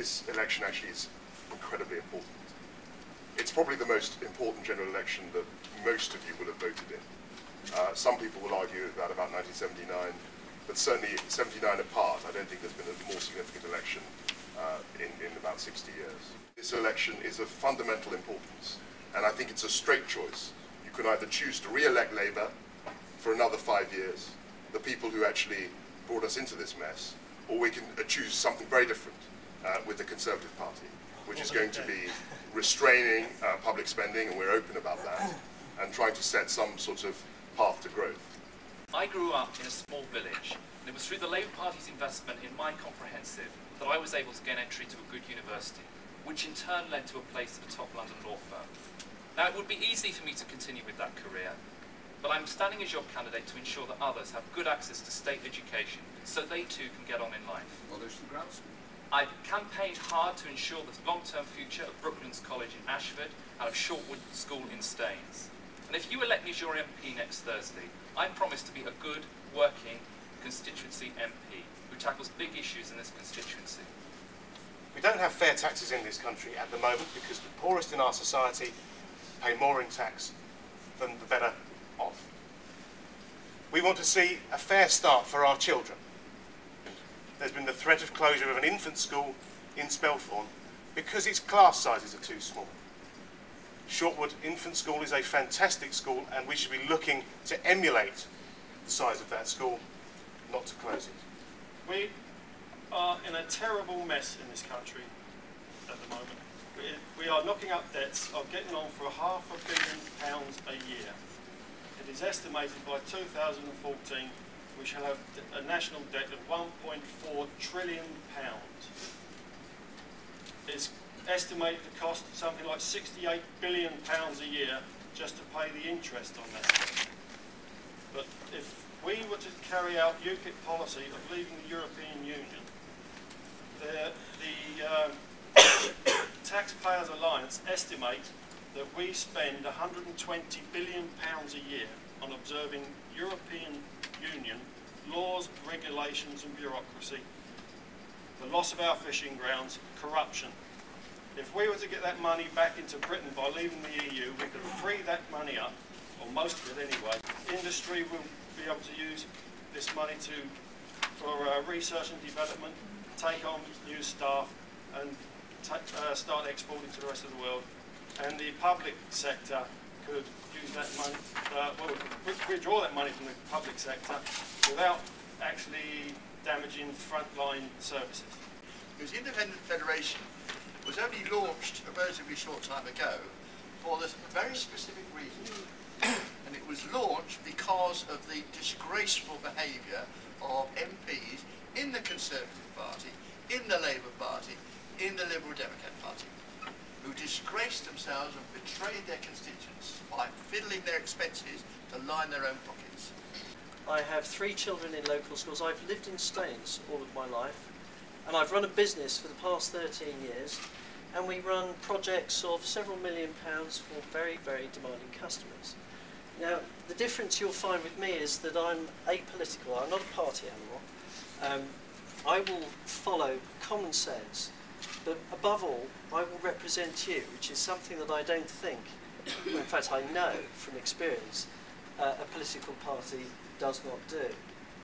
this election actually is incredibly important. It's probably the most important general election that most of you will have voted in. Some people will argue about 1979, but certainly 79 apart, I don't think there's been a more significant election in about 60 years. This election is of fundamental importance, and I think it's a straight choice. You can either choose to re-elect Labour for another 5 years, the people who actually brought us into this mess, or we can choose something very different with the Conservative Party, which is going to be restraining public spending, and we're open about that, and trying to set some sort of path to growth. I grew up in a small village, and it was through the Labour Party's investment in my comprehensive that I was able to gain entry to a good university, which in turn led to a place at a top London law firm. Now, it would be easy for me to continue with that career, but I'm standing as your candidate to ensure that others have good access to state education so they too can get on in life. Well, there's some grounds. I've campaigned hard to ensure the long-term future of Brooklands College in Ashford and of Shortwood School in Staines. And if you elect me as your MP next Thursday, I promise to be a good, working constituency MP who tackles big issues in this constituency. We don't have fair taxes in this country at the moment because the poorest in our society pay more in tax than the better off. We want to see a fair start for our children. There's been the threat of closure of an infant school in Spelthorne because its class sizes are too small. Shortwood Infant School is a fantastic school, and we should be looking to emulate the size of that school, not to close it. We are in a terrible mess in this country at the moment. We are knocking up debts of getting on for £500 million a year. It is estimated by 2014 we shall have a national debt of £1.4 trillion. It's estimated to cost something like £68 billion a year just to pay the interest on that. But if we were to carry out UKIP policy of leaving the European Union, the Taxpayers Alliance estimate that we spend £120 billion a year on observing European Union laws, regulations and bureaucracy, the loss of our fishing grounds, corruption. If we were to get that money back into Britain by leaving the EU, we could free that money up, or most of it anyway. Industry will be able to use this money for research and development, take on new staff and start exporting to the rest of the world. And the public sector could use that money, withdraw that money from the public sector without actually damaging frontline services. Because the Independent Federation was only launched a relatively short time ago for this very specific reason. And it was launched because of the disgraceful behaviour of MPs in the Conservative Party, in the Labour Party, in the Liberal Democrat Party, who disgraced themselves and betrayed their constituents by fiddling their expenses to line their own pockets. I have 3 children in local schools. I've lived in Staines all of my life, and I've run a business for the past 13 years, and we run projects of several £1 million for very, very demanding customers. Now, the difference you'll find with me is that I'm apolitical. I'm not a party animal. I will follow common sense, but above all, I will represent you, which is something that I don't think, in fact I know from experience, a political party does not do.